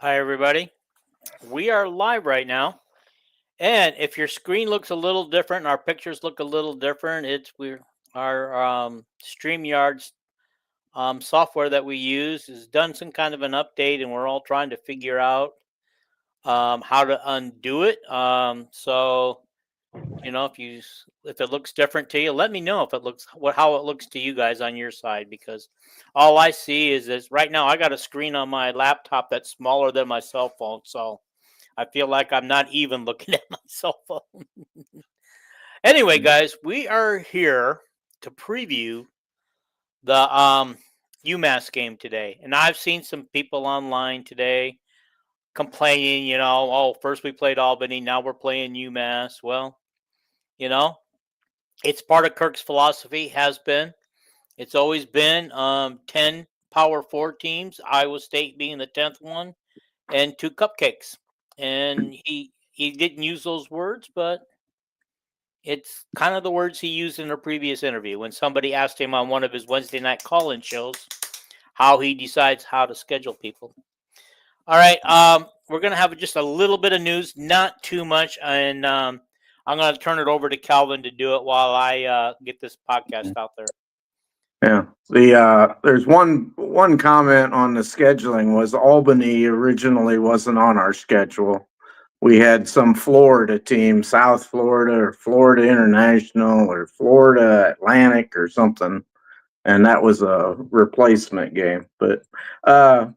Hi, everybody. We are live right now. And if your screen looks a little different, our pictures look a little different, our StreamYard's software that we use has done some kind of an update, and we're all trying to figure out how to undo it. If it looks different to you, let me know if it looks how it looks to you guys on your side, because all I see is this right now. I got a screen on my laptop that's smaller than my cell phone, so I feel like I'm not even looking at my cell phone. Anyway, guys, we are here to preview the UMass game today, and I've seen some people online today complaining. Oh, first we played Albany, now we're playing UMass. Well, you know, it's part of Kirk's philosophy. Has been. It's always been 10 Power 4 teams, Iowa State being the 10th one, and 2 cupcakes. And he didn't use those words, but it's kind of the words he used in a previous interview when somebody asked him on one of his Wednesday night call-in shows how he decides how to schedule people. All right, we're going to have just a little bit of news, not too much, and I'm going to turn it over to Calvin to do it while I get this podcast out there. Yeah, there's one comment on the scheduling was Albany originally wasn't on our schedule. We had some Florida team, South Florida or Florida International or Florida Atlantic or something, and that was a replacement game. But the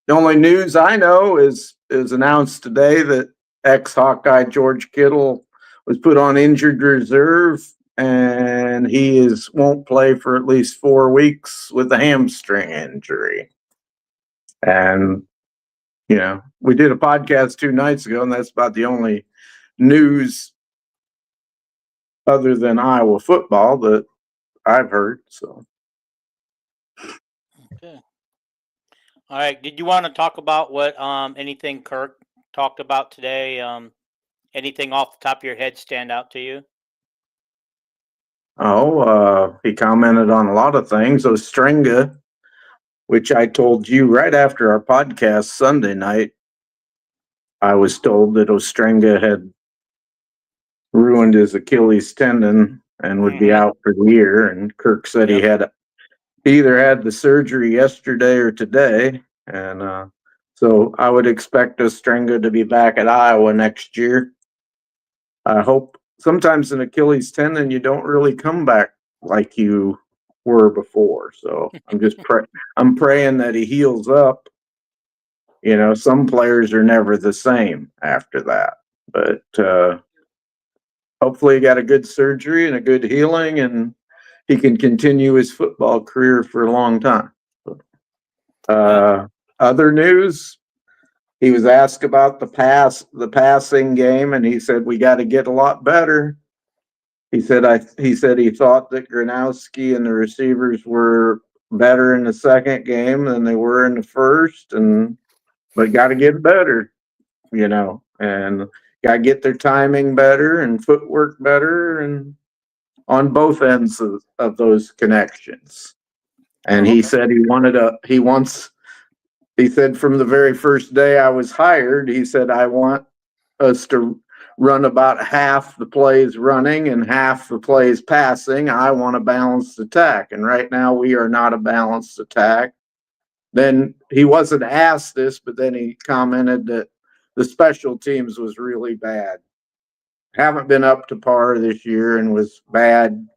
only news I know is announced today that ex-Hawkeye George Kittle was put on injured reserve, and he won't play for at least 4 weeks with a hamstring injury. And we did a podcast 2 nights ago, and that's about the only news other than Iowa football that I've heard. So, Okay. All right. Did you want to talk about what anything Kirk talked about today? Anything off the top of your head stand out to you? he commented on a lot of things. Ostrenga, which I told you right after our podcast Sunday night, I was told that Ostrenga had ruined his Achilles tendon and would be out for the year. And Kirk said he either had the surgery yesterday or today. And so I would expect Ostrenga to be back at Iowa next year. I hope. Sometimes an Achilles tendon, you don't really come back like you were before. So I'm praying that he heals up. Some players are never the same after that, but hopefully he got a good surgery and a good healing, and he can continue his football career for a long time. Other news, he was asked about the passing game, and he said we got to get a lot better. He said he thought that Gronowski and the receivers were better in the second game than they were in the first, but got to get better, and got to get their timing better and footwork better, and on both ends of those connections. And he said he said from the very first day I was hired, he said, I want us to run about half the plays running and half the plays passing. I want a balanced attack. And right now we are not a balanced attack. Then he wasn't asked this, but then he commented that the special teams was really bad. Haven't been up to par this year and was bad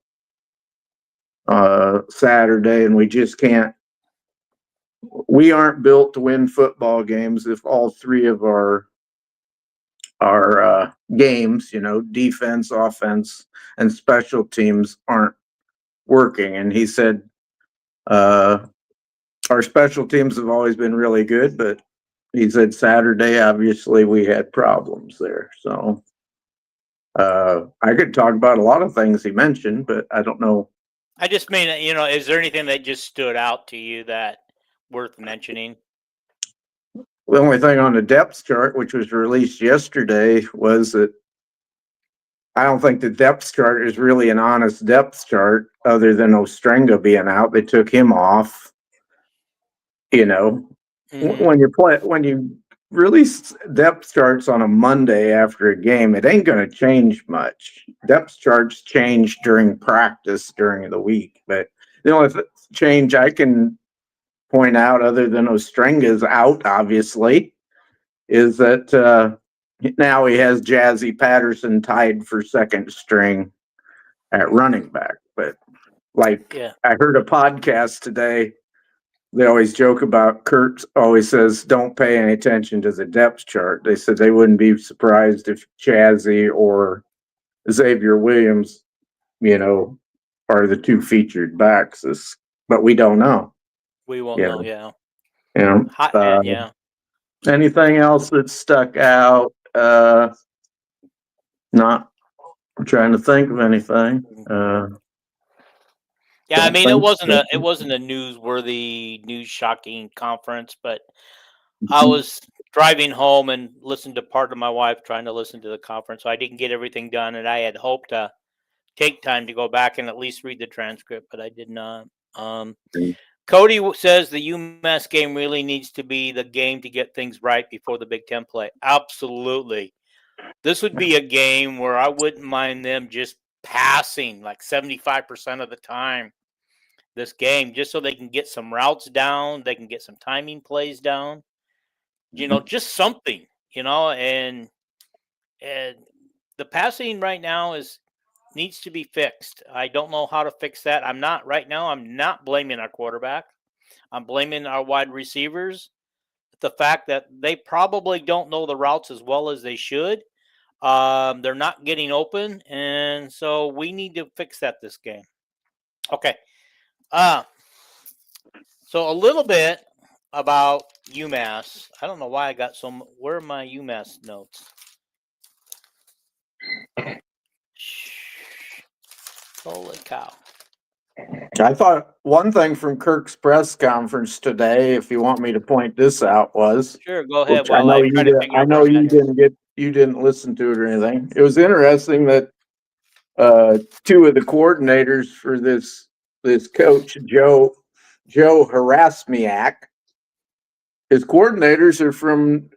Saturday, and we just can't. We aren't built to win football games if all three of our games, defense, offense, and special teams aren't working. And he said our special teams have always been really good, but he said Saturday, obviously, we had problems there. So I could talk about a lot of things he mentioned, but I don't know. I just mean, is there anything that just stood out to you that worth mentioning? The only thing on the depth chart, which was released yesterday, was that I don't think the depth chart is really an honest depth chart other than Ostrenga being out. They took him off. When you release depth charts on a Monday after a game, it ain't going to change much. Depth charts change during practice during the week, but the only change I can point out, other than Ostrenga's out, obviously, is that now he has Jazzy Patterson tied for second string at running back. But like I heard a podcast today, they always joke about Kurt always says, don't pay any attention to the depth chart. They said they wouldn't be surprised if Jazzy or Xavier Williams, are the two featured backs. But we don't know. We won't know, yeah. Hot hat, yeah. Anything else that stuck out? Not I'm trying to think of anything. Yeah, I mean, it wasn't a newsworthy, news-shocking conference, but I was driving home and listened to part of my wife trying to listen to the conference, so I didn't get everything done, and I had hoped to take time to go back and at least read the transcript, but I did not. Cody says the UMass game really needs to be the game to get things right before the Big Ten play. Absolutely. This would be a game where I wouldn't mind them just passing like 75% of the time this game, just so they can get some routes down, they can get some timing plays down, just something, and the passing right now needs to be fixed. I don't know how to fix that. I'm not blaming our quarterback. I'm blaming our wide receivers. The fact that they probably don't know the routes as well as they should. They're not getting open, and so we need to fix that this game. Okay. So a little bit about UMass. I don't know why I got where are my UMass notes? Holy cow. I thought one thing from Kirk's press conference today, if you want me to point this out, was sure, go ahead. I know you didn't listen to it or anything. It was interesting that two of the coordinators for this coach, Joe Harasmiak, his coordinators are from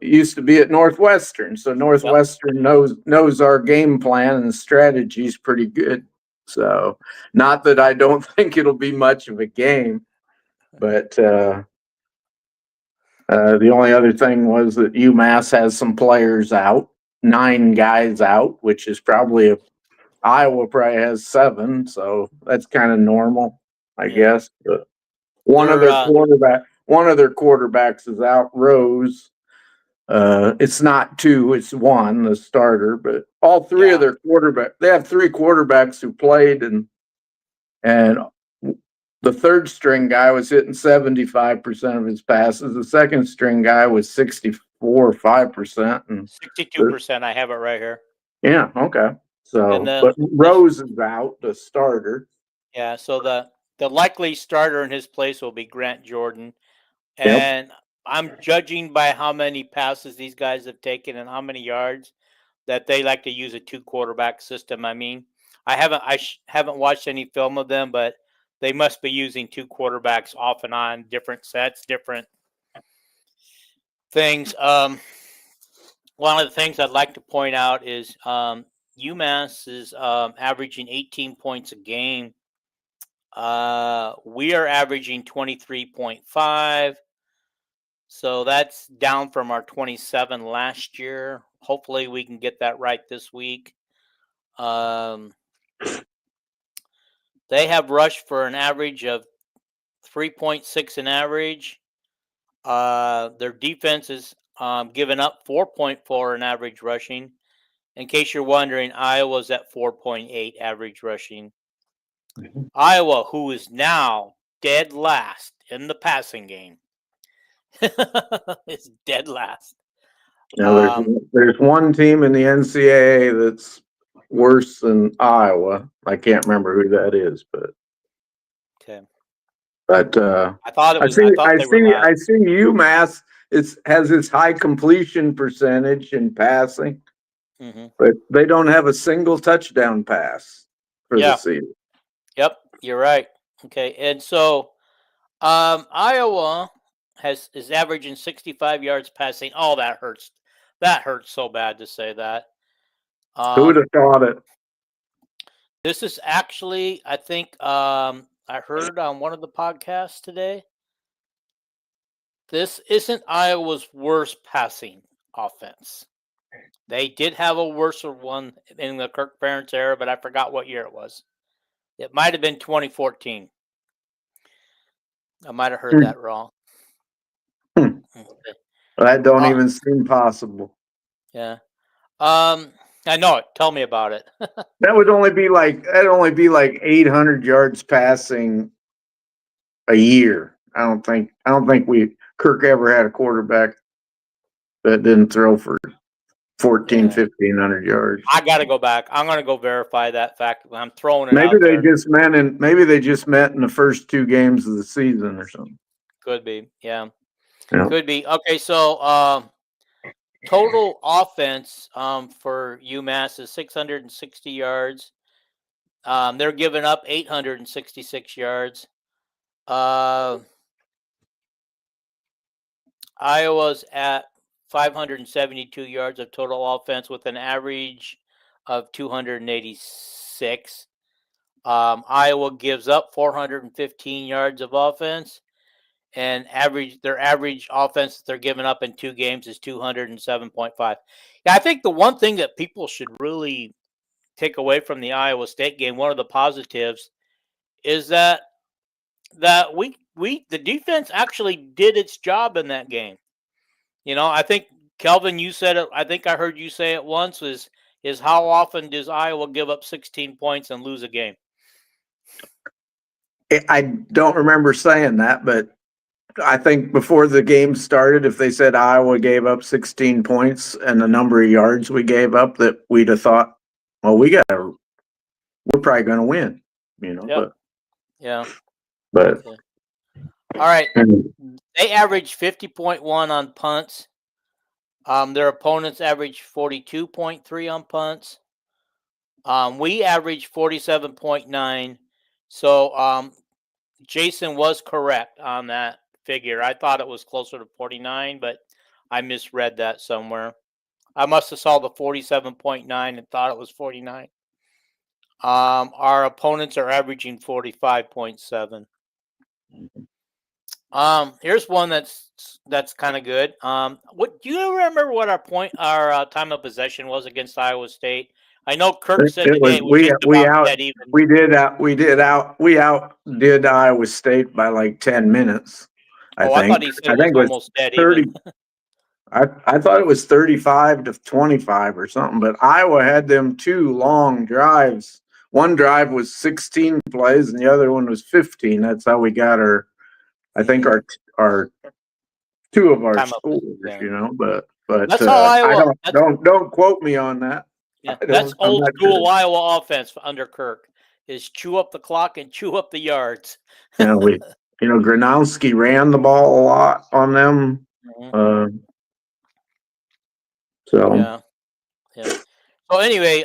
used to be at Northwestern, so Northwestern knows our game plan and strategies pretty good. So, not that I don't think it'll be much of a game, but the only other thing was that UMass has some players out, 9 guys out, which is probably Iowa probably has 7, so that's kind of normal, I guess. But one of their quarterbacks is out, Rose. It's not 2, it's 1, the starter, but all 3 of their quarterbacks, they have 3 quarterbacks who played, and the third string guy was hitting 75% of his passes. The second string guy was 64 or 5%. And 62%. I have it right here. Yeah, okay. So, but Rose is out, the starter. Yeah, so the likely starter in his place will be Grant Jordan. And I'm judging by how many passes these guys have taken and how many yards that they like to use a 2 quarterback system. I mean, I haven't watched any film of them, but they must be using 2 quarterbacks off and on, different sets, different things. One of the things I'd like to point out is UMass is averaging 18 points a game. We are averaging 23.5. So that's down from our 27 last year. Hopefully we can get that right this week. They have rushed for an average of 3.6 an average. Their defense is given up 4.4 an average rushing. In case you're wondering, Iowa's at 4.8 average rushing. Mm-hmm. Iowa, who is now dead last in the passing game, is dead last. Now, there's one team in the NCAA that's worse than Iowa. I can't remember who that is, but okay. But I thought it was. I see UMass has its high completion percentage in passing, but they don't have a single touchdown pass for the season. Yep, you're right. Okay, and so Iowa is averaging 65 yards passing. Oh, that hurts. That hurts so bad to say that. Who would have thought it? This is actually, I think, I heard on one of the podcasts today. This isn't Iowa's worst passing offense. They did have a worse one in the Kirk Ferentz era, but I forgot what year it was. It might have been 2014. I might have heard that wrong. Okay. That don't even seem possible. Yeah. I know it. Tell me about it. That would only be like 800 yards passing a year. I don't think Kirk ever had a quarterback that didn't throw for 1,500 yards. I got to go back. I'm going to go verify that fact. I'm throwing it maybe out they there. maybe they just met in the first 2 games of the season or something. Could be. Yeah. Yeah. Could be. Okay, so total offense for UMass is 660 yards. They're giving up 866 yards. Iowa's at 572 yards of total offense with an average of 286. Iowa gives up 415 yards of offense, and their average offense that they're giving up in 2 games is 207.5. Yeah, I think the one thing that people should really take away from the Iowa State game, one of the positives, is that the defense actually did its job in that game. You know, I think Kelvin, you said it. I think I heard you say it once. Is how often does Iowa give up 16 points and lose a game? I don't remember saying that, but I think before the game started, if they said Iowa gave up 16 points and the number of yards we gave up, that we'd have thought, well, we're probably going to win, you know. Yep. Yeah. But okay. All right, they average 50.1 on punts. Their opponents average 42.3 on punts. We average 47.9. So Jason was correct on that figure. I thought it was closer to 49, but I misread that somewhere. I must have saw the 47.9 and thought it was 49. Our opponents are averaging 45.7. Here's one that's kind of good. What do you remember? What our time of possession was against Iowa State? I know Kirk said today it was just about dead even. We outdid Iowa State by like 10 minutes. I thought he said it was almost dead 30, even. I thought it was 35 to 25 or something, but Iowa had them 2 long drives. One drive was 16 plays and the other one was 15. That's how we got our 2 of our scores, you know, but that's how Iowa. Don't quote me on that. Yeah, that's old school Iowa offense under Kirk is chew up the clock and chew up the yards. Yeah, Gronowski ran the ball a lot on them. Mm-hmm. Yeah. So anyway,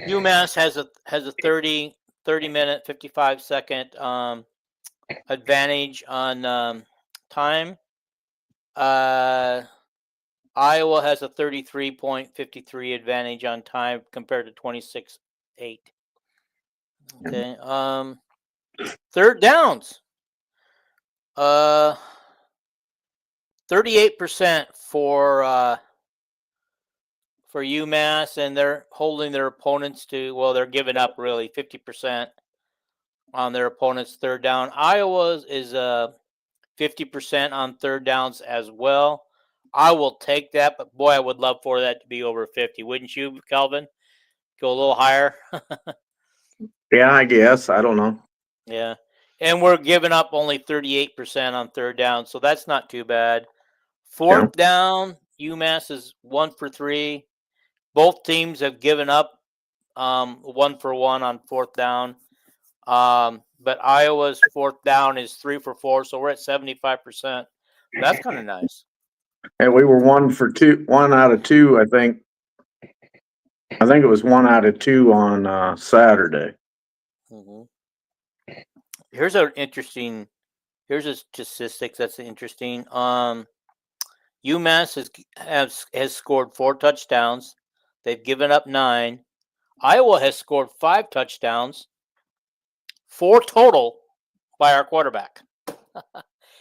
UMass has a 30 minute 55-second advantage on time. Iowa has a 33.53 advantage on time compared to 26.8. Okay. Third downs. 38% for UMass, and they're holding their opponents to, well, they're giving up really 50% on their opponent's third down. Iowa's is 50% on third downs as well. I will take that, but boy, I would love for that to be over 50. Wouldn't you, Kelvin? Go a little higher? Yeah, I guess. I don't know. Yeah. And we're giving up only 38% on third down, so that's not too bad. Fourth down, UMass is 1 for 3. Both teams have given up 1 for 1 on fourth down. But Iowa's fourth down is 3 for 4, so we're at 75%. That's kind of nice. And we were 1 out of 2, I think. I think it was 1 out of 2 on Saturday. Mm-hmm. Here's an interesting Here's a statistics that's interesting. UMass has scored 4 touchdowns. They've given up 9. Iowa has scored 5 touchdowns, 4 total by our quarterback.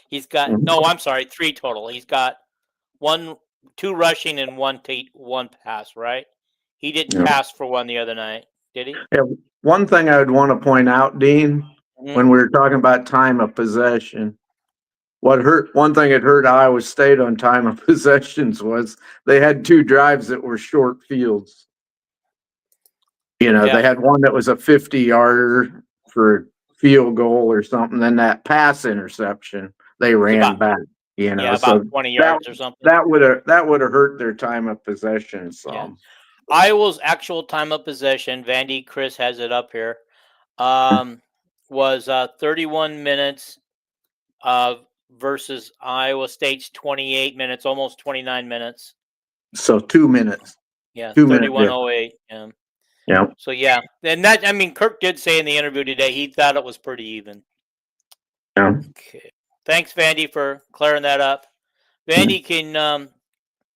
He's got I'm sorry, 3 total. He's got 2 rushing and one pass. Right? He didn't pass for one the other night, did he? Yeah. One thing I would want to point out, Dean, when we were talking about time of possession, one thing that hurt Iowa State on time of possessions was they had 2 drives that were short fields. They had one that was a 50-yarder for a field goal or something. Then that pass interception, they ran back. About 20 yards or something. That would have hurt their time of possession some. Yeah. Iowa's actual time of possession, Vandy, Chris has it up here, was 31 minutes versus Iowa State's 28 minutes, almost 29 minutes. So 2 minutes. Yeah, 31:08. Yeah. So yeah, and that Kirk did say in the interview today he thought it was pretty even. Yeah. Okay. Thanks, Vandy, for clearing that up. Vandy,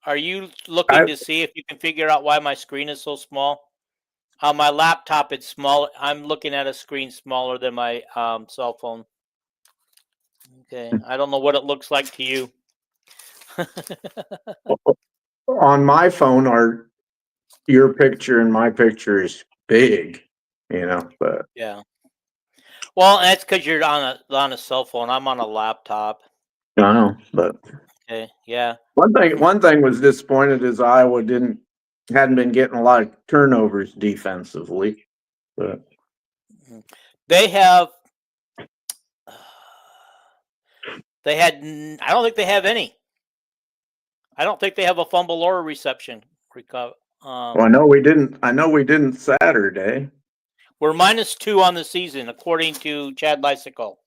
are you looking to see if you can figure out why my screen is so small? On my laptop, it's small. I'm looking at a screen smaller than my cell phone. Okay, I don't know what it looks like to you. On my phone, your picture and my picture is big, but yeah. Well, that's because you're on a cell phone. I'm on a laptop. I know, but okay, yeah. One thing was disappointed is Iowa hadn't been getting a lot of turnovers defensively, but they have. I don't think they have any. I don't think they have a fumble or a reception. Well, I know we didn't Saturday. We're -2 on the season, according to Chad Lysico.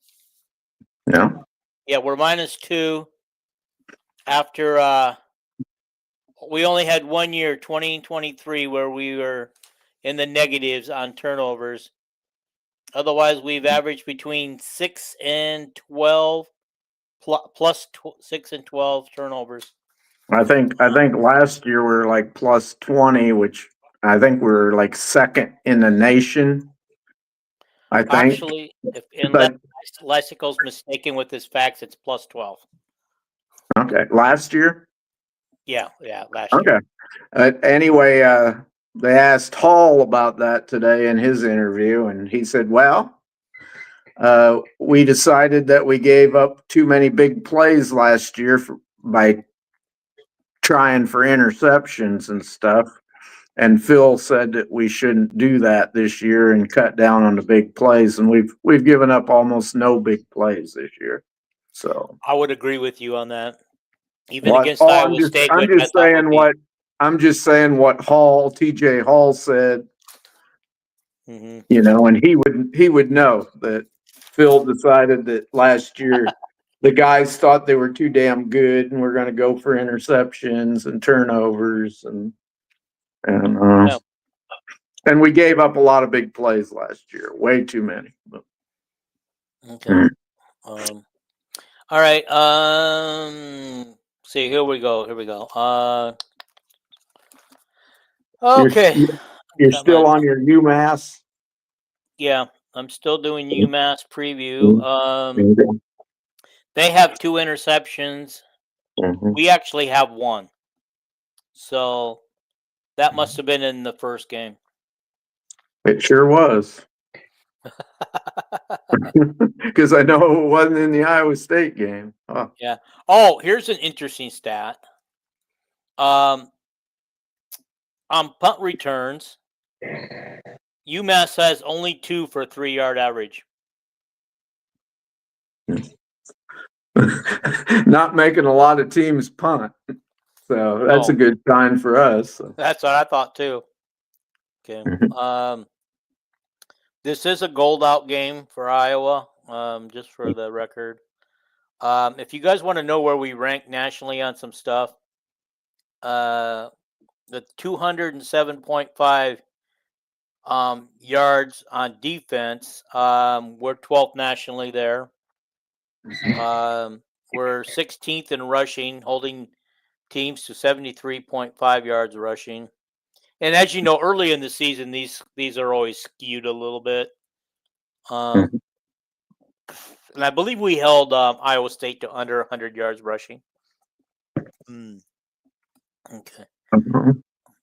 Yeah. Yeah, we're -2 after we only had 1 year, 2023, where we were in the negatives on turnovers. Otherwise, we've averaged between 6 and 12, plus 6 and 12 turnovers. I think last year we were like plus 20, which I think we were like second in the nation. I think. Actually, unless Lysico's mistaken with his facts, it's plus 12. Okay, last year. Yeah, last year. Okay. Anyway, they asked Hall about that today in his interview, and he said, "Well, we decided that we gave up too many big plays last year by trying for interceptions and stuff. And Phil said that we shouldn't do that this year and cut down on the big plays. And we've given up almost no big plays this year. So I would agree with you on that. Even against Iowa State, I'm just saying what TJ Hall said. Mm-hmm. And he would know that Phil decided that last year the guys thought they were too damn good and we're going to go for interceptions and turnovers and we gave up a lot of big plays last year, way too many. Okay. All right. See, here we go. Okay. You're still on your UMass? Yeah, I'm still doing UMass Preview. They have 2 interceptions. We actually have 1. So that must have been in the first game. It sure was. Because I know it wasn't in the Iowa State game. Huh. Yeah. Oh, here's an interesting stat. On punt returns, UMass has only 2 for 3-yard average. Not making a lot of teams punt. So that's a good sign for us. That's what I thought too. Okay. This is a gold out game for Iowa, just for the record. If you guys want to know where we rank nationally on some stuff, the 207.5 yards on defense, we're 12th nationally there. We're 16th in rushing, holding teams to 73.5 yards rushing. And as you know, early in the season, these are always skewed a little bit. And I believe we held Iowa State to under 100 yards rushing. Okay.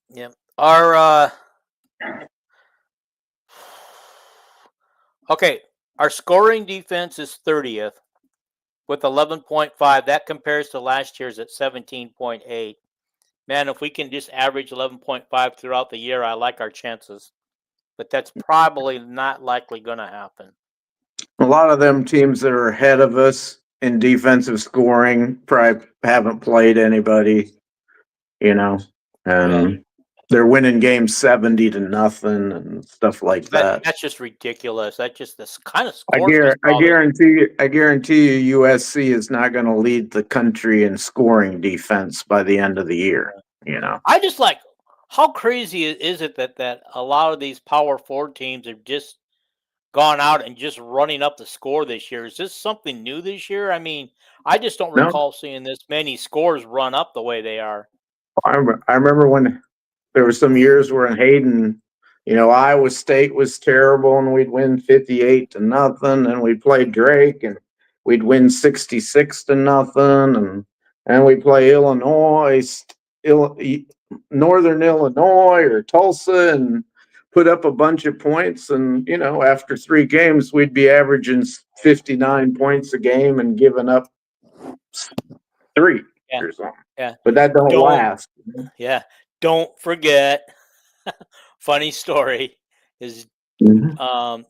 Yeah. Our our scoring defense is 30th with 11.5. That compares to last year's at 17.8. Man, if we can just average 11.5 throughout the year, I like our chances. But that's probably not likely going to happen. A lot of them teams that are ahead of us in defensive scoring probably haven't played anybody, and they're winning games 70-0 and stuff like that. That's just ridiculous. That's just this kind of I scores. guarantee you, USC is not going to lead the country in scoring defense by the end of the year. I just like, how crazy is it that a lot of these Power 4 teams have just gone out and just running up the score this year? Is this something new this year? I mean, I just don't recall seeing this many scores run up the way they are. I remember when there were some years where in Hayden, Iowa State was terrible and we'd win 58-0, and we'd play Drake and we'd win 66-0, and we'd play Northern Illinois or Tulsa and put up a bunch of points, and after 3 games we'd be averaging 59 points a game and giving up 3 or something. Yeah. But that don't last. Yeah. Don't forget, funny story is, don't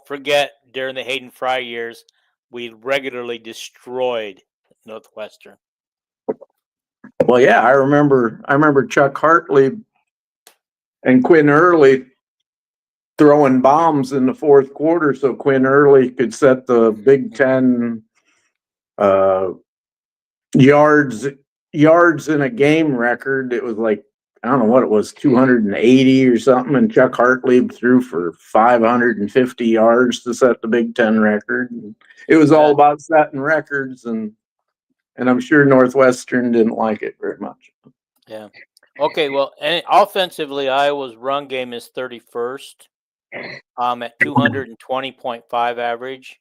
forget, during the Hayden Fry years, we regularly destroyed Northwestern. Well, yeah, I remember Chuck Hartley and Quinn Early throwing bombs in the 4th quarter so Quinn Early could set the Big Ten yards in a game record. It was like, I don't know what it was, 280 or something, and Chuck Hartley threw for 550 yards to set the Big Ten record. It was all about setting records, and I'm sure Northwestern didn't like it very much. Yeah. Okay, well, offensively, Iowa's run game is 31st at 220.5 average.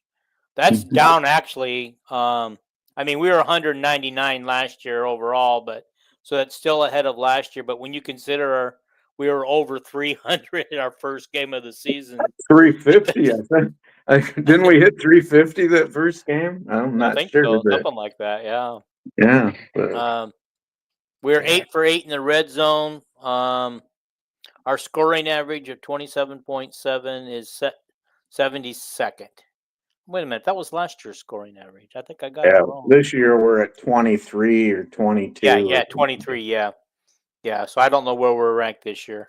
That's down, actually. I mean, we were 199 last year overall, but so that's still ahead of last year. But when you consider we were over 300 in our first game of the season. 350, I think. Didn't we hit 350 that first game? I'm not sure. So. Something like that, yeah. Yeah. We're 8 for 8 in the red zone. Our scoring average of 27.7 is set 72nd. Wait a minute, that was last year's scoring average. I think I got it wrong. This year we're at 23 or 22. Yeah, 23. Yeah. So I don't know where we're ranked this year.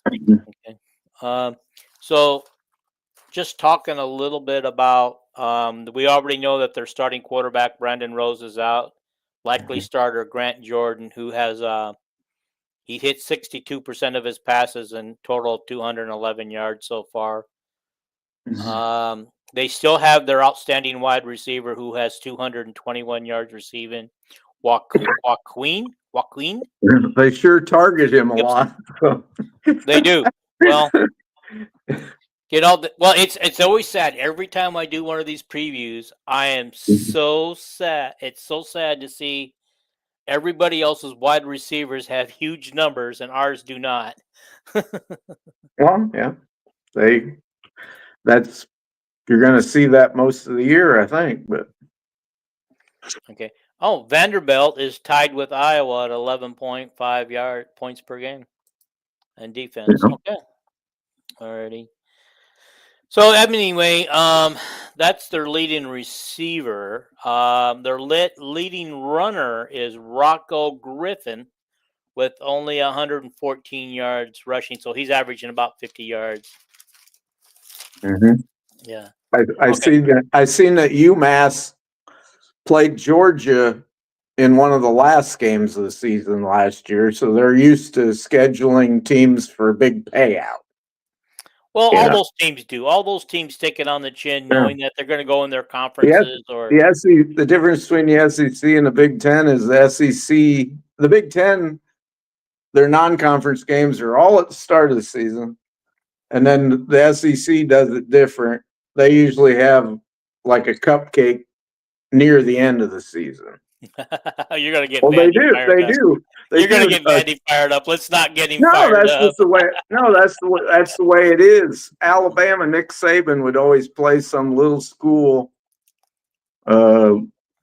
Okay. So just talking a little bit about, we already know that their starting quarterback Brandon Rose is out. Likely starter Grant Jordan, who has he hit 62% of his passes and total 211 yards so far. They still have their outstanding wide receiver who has 221 yards receiving. Joaquin. They sure target him a lot. They do. Well, it's always sad. Every time I do one of these previews, I am so sad. It's so sad to see everybody else's wide receivers have huge numbers and ours do not. Well, yeah. You're going to see that most of the year, I think. But okay. Oh, Vanderbilt is tied with Iowa at 11.5 points per game in defense. Okay. Alrighty. So anyway, that's their leading receiver. Their leading runner is Rocco Griffin with only 114 yards rushing. So he's averaging about 50 yards. Yeah. I seen that UMass played Georgia in one of the last games of the season last year, so they're used to scheduling teams for a big payout. Well, You all know, those teams do. All those teams take it on the chin, knowing that they're going to go in their the conferences or. the difference between the SEC and the Big Ten is the SEC, the Big Ten, their non-conference games are all at the start of the season, and then the SEC does it different. They usually have like a cupcake near the end of the season. You're going to get Well, they Vandy do, fired up. they You're going do. to get Vandy fired up. Let's not get him No, fired that's up. just the way. No, that's the way it is. Alabama, Nick Saban would always play some little school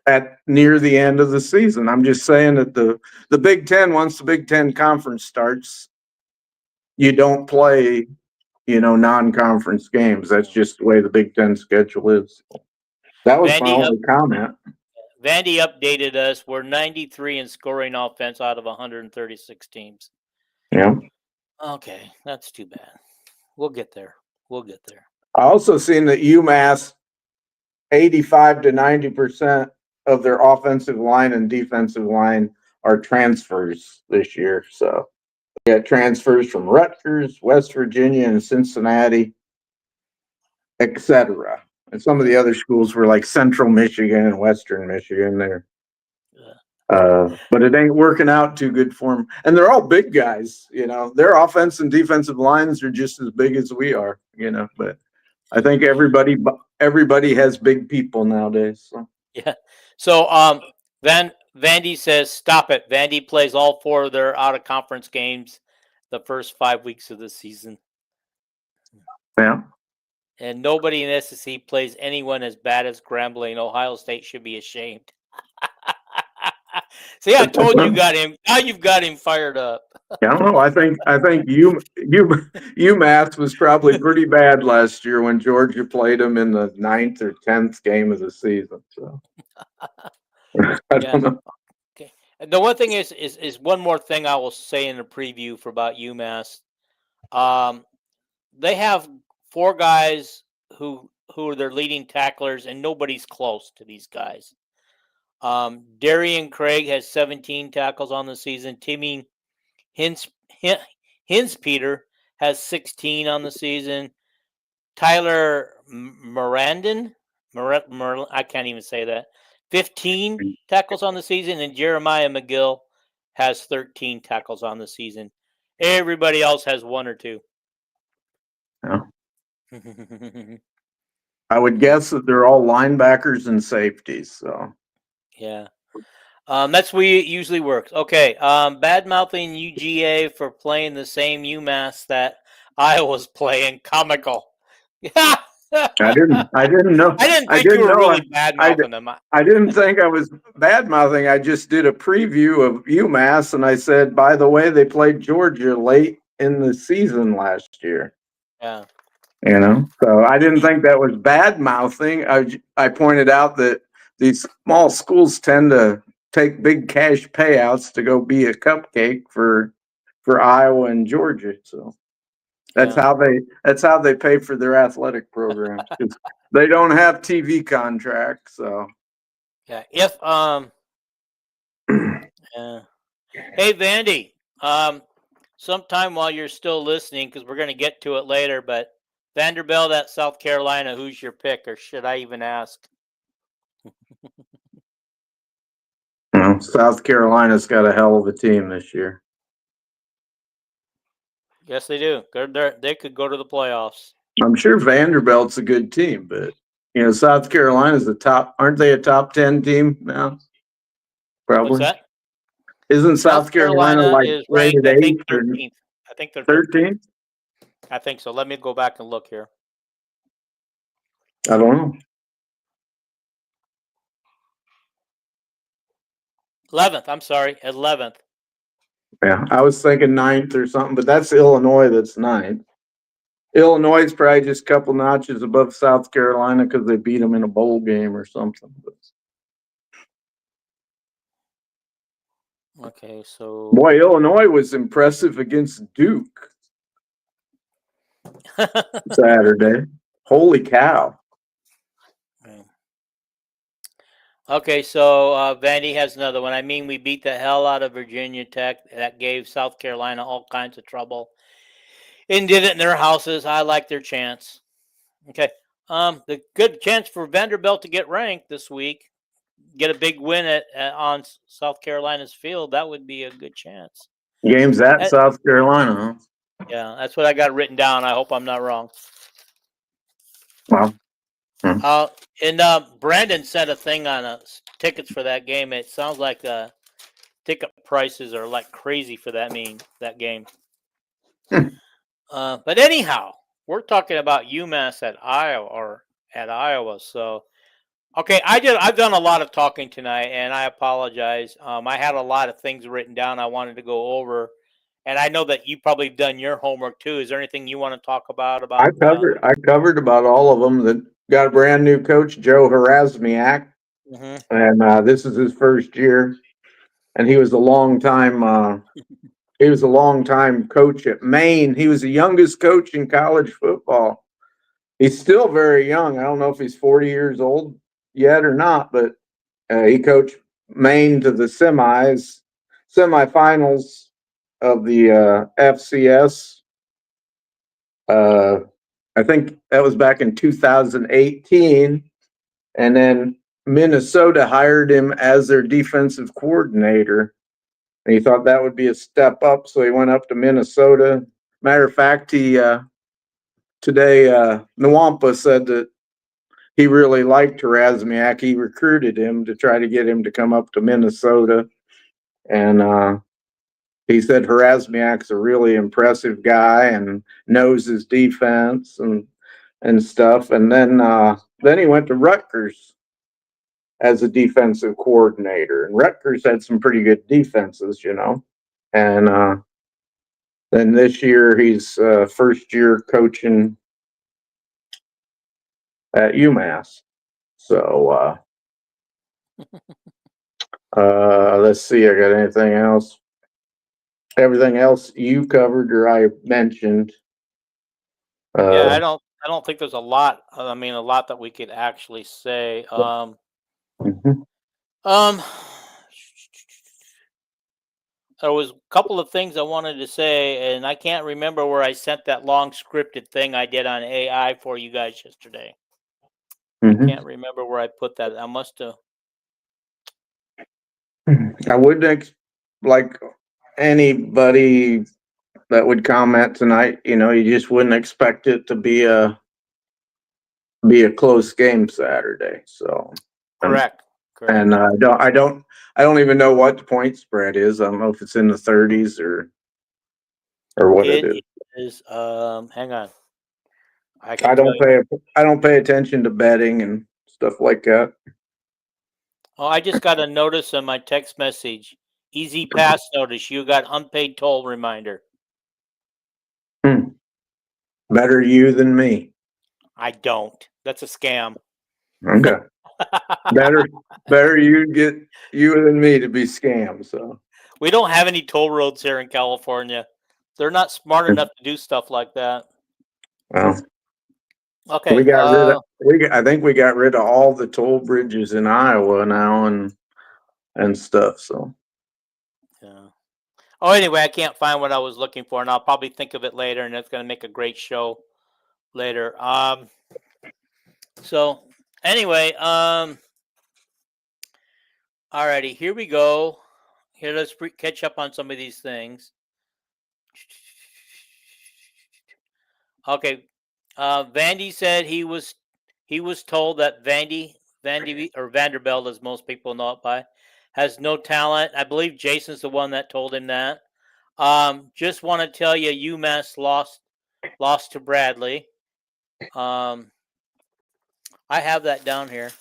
at near the end of the season. I'm just saying that the Big Ten, once the Big Ten conference starts, you don't play, non-conference games. That's just the way the Big Ten schedule is. That was my only comment. Vandy updated us. We're 93 in scoring offense out of 136 teams. Yeah. Okay, that's too bad. We'll get there. I also seen that UMass 85 to 90% of their offensive line and defensive line are transfers this year. So we got transfers from Rutgers, West Virginia, and Cincinnati, etc. And some of the other schools were like Central Michigan and Western Michigan there. But it ain't working out too good for them. And they're all big guys, Their offense and defensive lines are just as big as we are, But I think everybody has big people nowadays. So. Yeah. So Vandy says stop it. Vandy plays all 4 of their out of conference games the first 5 weeks of the season. Yeah. And nobody in the SEC plays anyone as bad as Grambling. Ohio State should be ashamed. See, I told you got him. Now you've got him fired up. Yeah, I don't know. I think UMass was probably pretty bad last year when Georgia played them in the 9th or 10th game of the season. So I don't know. Okay. The one thing is one more thing I will say in the preview for about UMass. They have 4 guys who are their leading tacklers, and nobody's close to these guys. Darian Craig has 17 tackles on the season. Timmy Hinspeter has 16 on the season. Tyler Morandin, I can't even say that, 15 tackles on the season, and Jeremiah McGill has 13 tackles on the season. Everybody else has 1 or 2. Yeah. I would guess that they're all linebackers and safeties. So yeah. That's the way it usually works. Okay. Bad mouthing UGA for playing the same UMass that Iowa's playing. Comical. I didn't know. I didn't think you were really bad mouthing them. I didn't think I was bad mouthing. I just did a preview of UMass, and I said, by the way, they played Georgia late in the season last year. Yeah. So I didn't think that was bad mouthing. I pointed out that these small schools tend to take big cash payouts to go be a cupcake for Iowa and Georgia. So that's how they pay for their athletic programs, because they don't have TV contracts. So yeah. Hey Vandy, sometime while you're still listening, because we're going to get to it later, but Vanderbilt at South Carolina, who's your pick, or should I even ask? South Carolina's got a hell of a team this year. Yes, they do. They could go to the playoffs. I'm sure Vanderbilt's a good team, but South Carolina's aren't they a top 10 team now? Probably. What's that? Isn't South Carolina like is ranked, rated 8th? 13th? I think they're 13th. I think so. Let me go back and look here. I don't know. 11th. I'm sorry, 11th. Yeah, I was thinking 9th or something, but that's Illinois. That's 9th. Illinois is probably just a couple notches above South Carolina because they beat them in a bowl game or something. Okay, so boy, Illinois was impressive against Duke Saturday. Holy cow! Okay, so Vandy has another one. I mean, we beat the hell out of Virginia Tech. That gave South Carolina all kinds of trouble. and did it in their houses. I like their chance. Okay. The good chance for Vanderbilt to get ranked this week, get a big win on South Carolina's field. That would be a good chance. Games at South Carolina, huh? Yeah, that's what I got written down. I hope I'm not wrong. Well, and Brandon sent a thing on tickets for that game. It sounds like ticket prices are like crazy for that game. But anyhow, we're talking about UMass at Iowa. So, okay, I've done a lot of talking tonight, and I apologize. I had a lot of things written down I wanted to go over, and I know that you probably done your homework too. Is there anything you want to talk about? I covered about all of them. That got a brand new coach, Joe Harasmiak, and this is his first year, and he was a long time. He was a long time coach at Maine. He was the youngest coach in college football. He's still very young. I don't know if he's 40 years old yet or not, but he coached Maine to the semifinals of the FCS. I think that was back in 2018. And then Minnesota hired him as their defensive coordinator. And he thought that would be a step up. So he went up to Minnesota. Matter of fact, today, Nwampa said that he really liked Harasmiak. He recruited him to try to get him to come up to Minnesota. And he said Harasmiak's a really impressive guy and knows his defense and stuff. And then he went to Rutgers as a defensive coordinator. And Rutgers had some pretty good defenses, And then this year he's first year coaching at UMass. So let's see. I got anything else? Everything else you covered or I mentioned. Yeah, I don't think there's a lot. I mean, a lot that we could actually say. There was a couple of things I wanted to say, and I can't remember where I sent that long scripted thing I did on AI for you guys yesterday. I can't remember where I put that. I must have. I wouldn't like anybody that would comment tonight. You just wouldn't expect it to be a close game Saturday. So Correct. And I don't even know what the point spread is. I don't know if it's in the 30s or what it is. It is. Hang on. I don't pay attention to betting and stuff like that. Oh, I just got a notice on my text message. Easy pass notice. You got unpaid toll reminder. Better you than me. I don't. That's a scam. Okay. better you get you than me to be scammed. So we don't have any toll roads here in California. They're not smart enough to do stuff like that. Well, okay. We got rid of. I think we got rid of all the toll bridges in Iowa now and stuff. So. Yeah. Oh, anyway, I can't find what I was looking for, and I'll probably think of it later, and it's going to make a great show later. So anyway, alrighty, here we go. Here, let's catch up on some of these things. Okay, Vandy said he was told that Vandy or Vanderbilt, as most people know it by, has no talent. I believe Jason's the one that told him that. Just want to tell you, UMass lost to Bradley. I have that down here.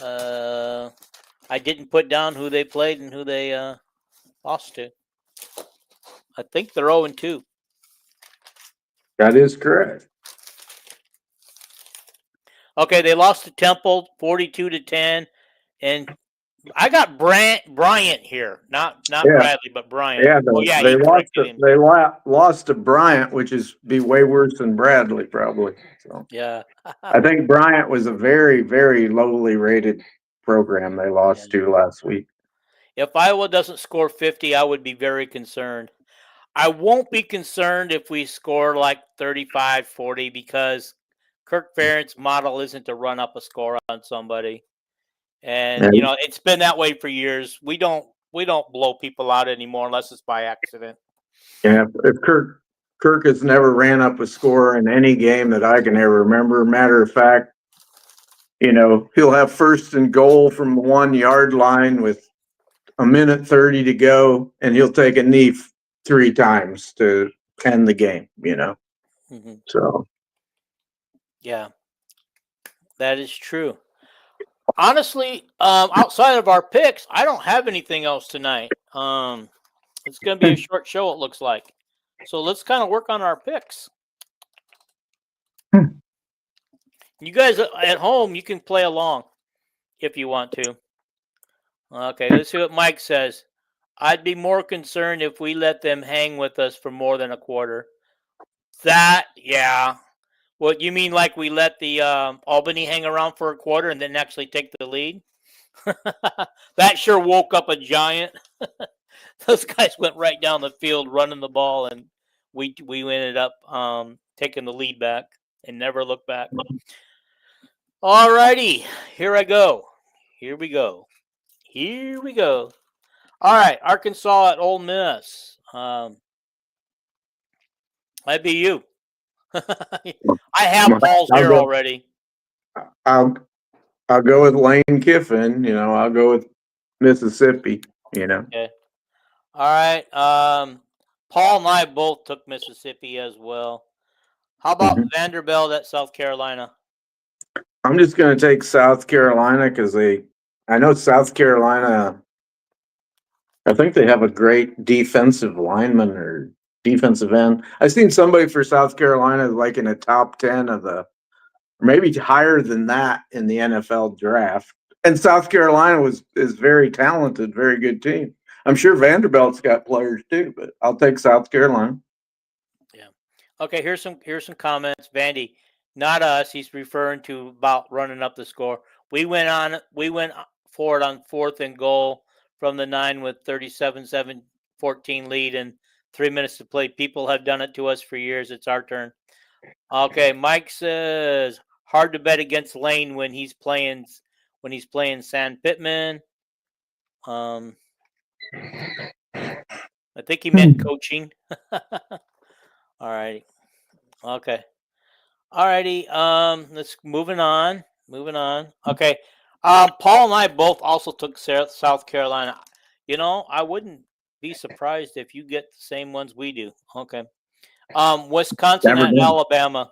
I didn't put down who they played and who they lost to. I think they're 0-2. That is correct. Okay, they lost to Temple 42-10, and I got Bryant here, not Bradley, but Bryant. Yeah, they lost to Bryant, which is be way worse than Bradley probably. So yeah, I think Bryant was a very, very lowly rated program they lost to last week. If Iowa doesn't score 50, I would be very concerned. I won't be concerned if we score like 35-40 because Kirk Ferentz' model isn't to run up a score on somebody. And And it's been that way for years. We don't blow people out anymore unless it's by accident. yeah, if Kirk has never ran up a score in any game that I can ever remember. Matter of fact, he'll have first and goal from the 1 yard line with a minute 30 to go, and he'll take a knee 3 times to end the game. Mm-hmm. So Yeah, that is true. Honestly, outside of our picks, I don't have anything else tonight. It's going to be a short show, it looks like. So let's kind of work on our picks. You guys at home, you can play along if you want to. Okay, let's see what Mike says. I'd be more concerned if we let them hang with us for more than a quarter. Yeah. What you mean, like we let the Albany hang around for a quarter and then actually take the lead? That sure woke up a giant. Those guys went right down the field running the ball, and we ended up taking the lead back and never looked back. All righty, here I go. Here we go. All right, Arkansas at Ole Miss. That'd be you. I have Paul's here already. I'll go with Lane Kiffin. I'll go with Mississippi. Okay. All right. Paul and I both took Mississippi as well. How about Vanderbilt at South Carolina? I'm just going to take South Carolina because I know South Carolina. I think they have a great defensive lineman or defensive end. I've seen somebody for South Carolina like in the top 10 of the, maybe higher than that in the NFL draft. And South Carolina is very talented, very good team. I'm sure Vanderbilt's got players too, but I'll take South Carolina. Yeah. Okay, here's some comments. Vandy, not us. He's referring to about running up the score. We went for it on 4th and goal from the 9 with 37-7-14 lead and 3 minutes to play. People have done it to us for years. It's our turn. Okay, Mike says hard to bet against Lane when he's playing San Pittman. I think he meant coaching. All right. Okay. All righty. Let's moving on. Okay. Paul and I both also took South Carolina. I wouldn't be surprised if you get the same ones we do. Okay. Wisconsin at Alabama.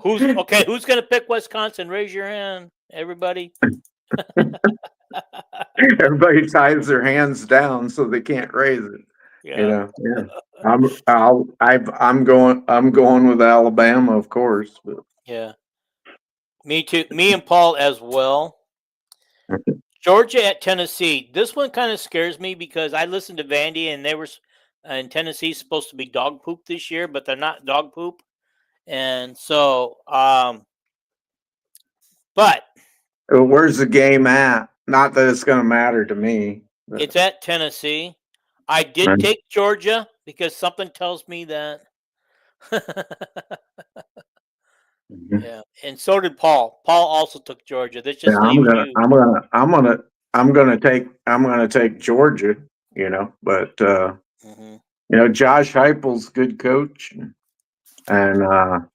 Who's going to pick Wisconsin? Raise your hand, everybody. Everybody ties their hands down so they can't raise it. Yeah. I'm going with Alabama, of course. But. Yeah. Me too. Me and Paul as well. Georgia at Tennessee. This one kind of scares me because I listened to Vandy and they were in Tennessee supposed to be dog poop this year, but they're not dog poop. And so, but where's the game at? Not that it's going to matter to me. But. It's at Tennessee. I did take Georgia because something tells me that. Yeah, and so did Paul. Paul also took Georgia. This just leaves you. I'm gonna take Georgia. But Josh Heupel's good coach, and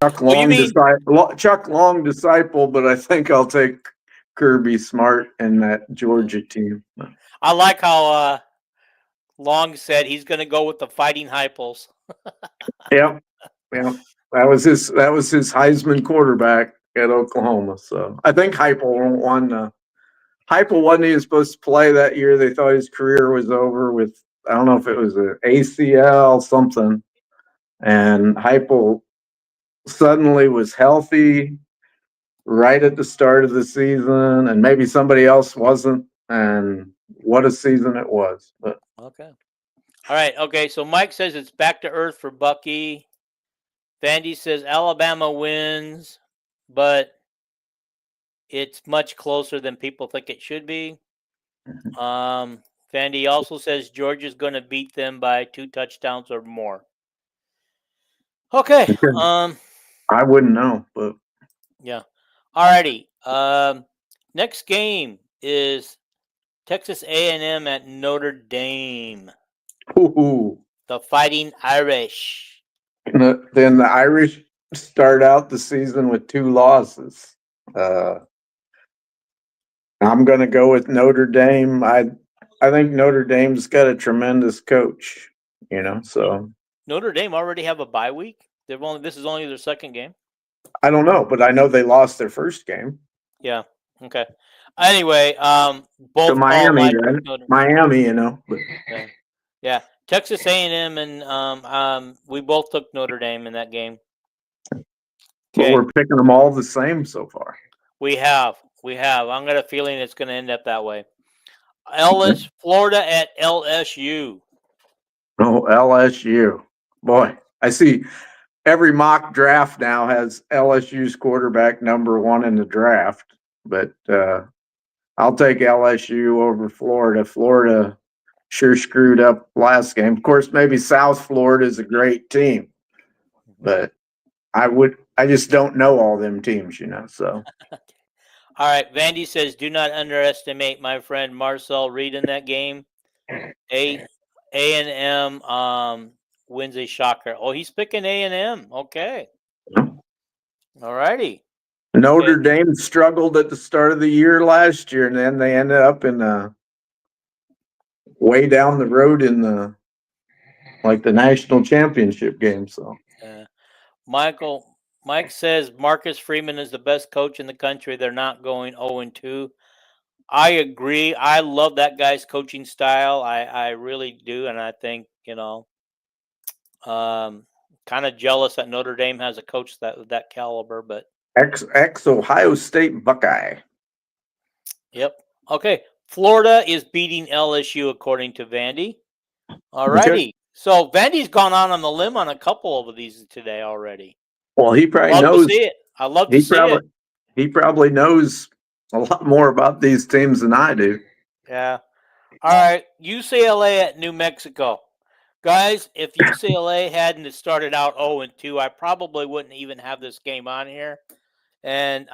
Chuck Long disciple. But I think I'll take Kirby Smart and that Georgia team. I like how Long said he's going to go with the Fighting Heupels. Yep. That was his Heisman quarterback at Oklahoma. So I think Heupel won. Heupel wasn't even supposed to play that year. They thought his career was over with, I don't know if it was an ACL something. And Heupel suddenly was healthy right at the start of the season, and maybe somebody else wasn't. And what a season it was. But okay. All right. Okay. So Mike says it's back to earth for Bucky. Vandy says Alabama wins, but it's much closer than people think it should be. Vandy also says Georgia's going to beat them by 2 touchdowns or more. Okay. I wouldn't know, but yeah. Alrighty. Next game is Texas A&M at Notre Dame. ooh. The Fighting Irish. Then the Irish start out the season with 2 losses. I'm going to go with Notre Dame. I think Notre Dame's got a tremendous coach, so Notre Dame already have a bye week. This is only their second game. I don't know, but I know they lost their first game. Yeah. Okay. Anyway, both to Miami, Miami, But. Yeah. Texas A&M and we both took Notre Dame in that game. But we're picking them all the same so far. We have. I'm got a feeling it's going to end up that way. Florida at LSU. Oh, LSU. Boy, I see every mock draft now has LSU's quarterback number 1 in the draft, but I'll take LSU over Florida. Florida sure screwed up last game. Of course, maybe South Florida is a great team, but I just don't know all them teams, so. All right. Vandy says, do not underestimate my friend Marcel Reed in that game. A&M wins a shocker. Oh, he's picking A&M. Okay. All righty. Notre Dame struggled at the start of the year last year, and then they ended up in way down the road in the national championship game. So, Mike says Marcus Freeman is the best coach in the country. They're not going 0-2. I agree. I love that guy's coaching style. I really do, and I think kind of jealous that Notre Dame has a coach that caliber. But ex Ohio State Buckeye. Yep. Okay. Florida is beating LSU according to Vandy. All righty. Okay. So Vandy's gone on the limb on a couple of these today already. Well, he probably knows. To see it. I love to see it. He probably knows a lot more about these teams than I do. Yeah. All right. UCLA at New Mexico. Guys, if UCLA hadn't started out 0-2, I probably wouldn't even have this game on here. And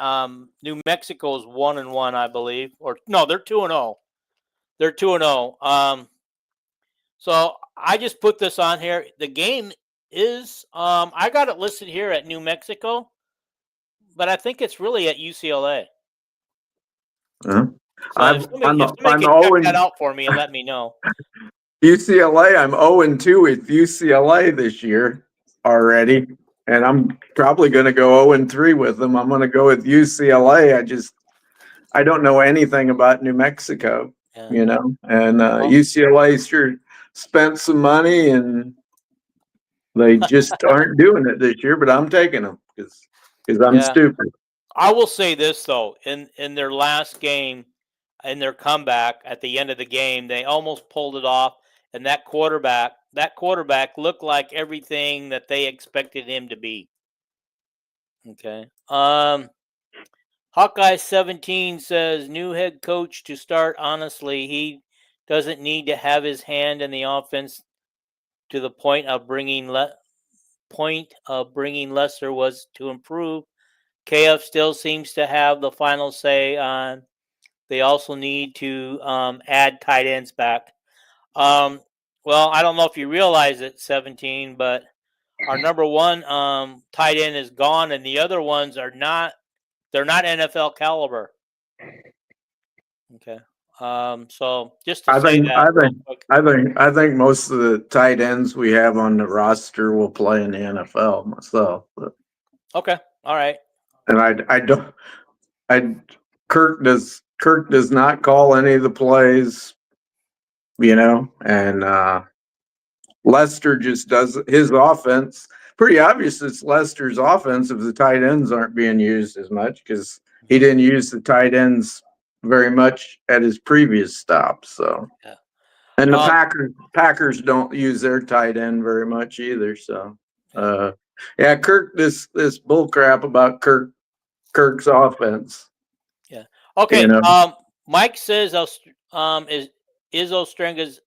New Mexico is 1-1, I believe. Or no, they're 2-0. They're 2-0. So I just put this on here. The game is I got it listed here at New Mexico, but I think it's really at UCLA. Uh-huh. So if somebody can check that out for me and let me know. UCLA, I'm 0-2 with UCLA this year already, and I'm probably going to go 0-3 with them. I'm going to go with UCLA. I don't know anything about New Mexico, and UCLA sure spent some money, and they just aren't doing it this year. But I'm taking them because I'm stupid. I will say this though, in their last game, in their comeback at the end of the game, they almost pulled it off. And that quarterback looked like everything that they expected him to be. Okay. Hawkeye 17 says new head coach to start. Honestly, he doesn't need to have his hand in the offense to the point of bringing Lester was to improve. KF still seems to have the final say on. They also need to add tight ends back. Well, I don't know if you realize it, 17, but our number 1 tight end is gone, and the other ones are not. They're not NFL caliber. Okay. So just to say that, I think most of the tight ends we have on the roster will play in the NFL myself. But. Okay. All right. And Kirk does not call any of the plays. And Lester just does his offense. Pretty obvious it's Lester's offense if the tight ends aren't being used as much because he didn't use the tight ends very much at his previous stop. So, and the Packers don't use their tight end very much either. So, Kirk, this bull crap about Kirk's offense. Yeah. Okay. Mike says Izzo Strenga's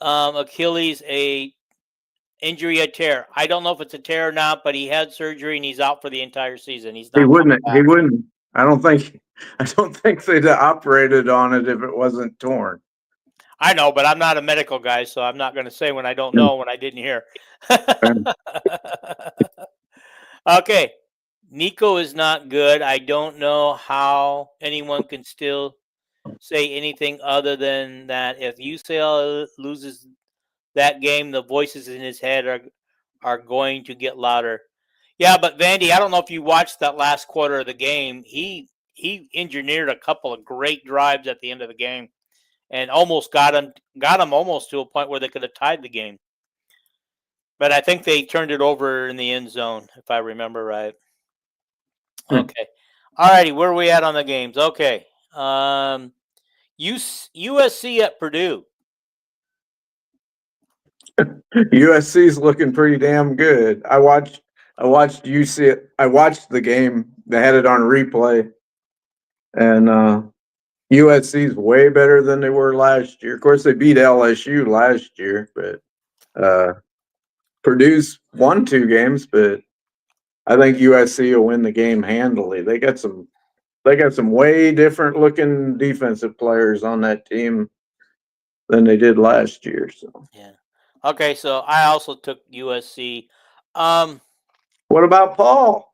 Achilles a injury, a tear. I don't know if it's a tear or not, but he had surgery and he's out for the entire season. He's not. He coming wouldn't. He back. wouldn't. I don't think they'd have operated on it if it wasn't torn. I know, but I'm not a medical guy, so I'm not going to say when I don't know, when I didn't hear. Okay. Nico is not good. I don't know how anyone can still say anything other than that if UCL loses that game, the voices in his head are going to get louder. Yeah, but Vandy, I don't know if you watched that last quarter of the game. He engineered a couple of great drives at the end of the game and almost got him almost to a point where they could have tied the game. But I think they turned it over in the end zone, if I remember right. Okay. All righty, where are we at on the games? Okay. USC at Purdue. USC's looking pretty damn good. I watched UC. I watched the game. They had it on replay, and USC's way better than they were last year. Of course, they beat LSU last year, but Purdue's won 2 games. But I think USC will win the game handily. They got some way different looking defensive players on that team than they did last year. So yeah. Okay, so I also took USC. what about Paul?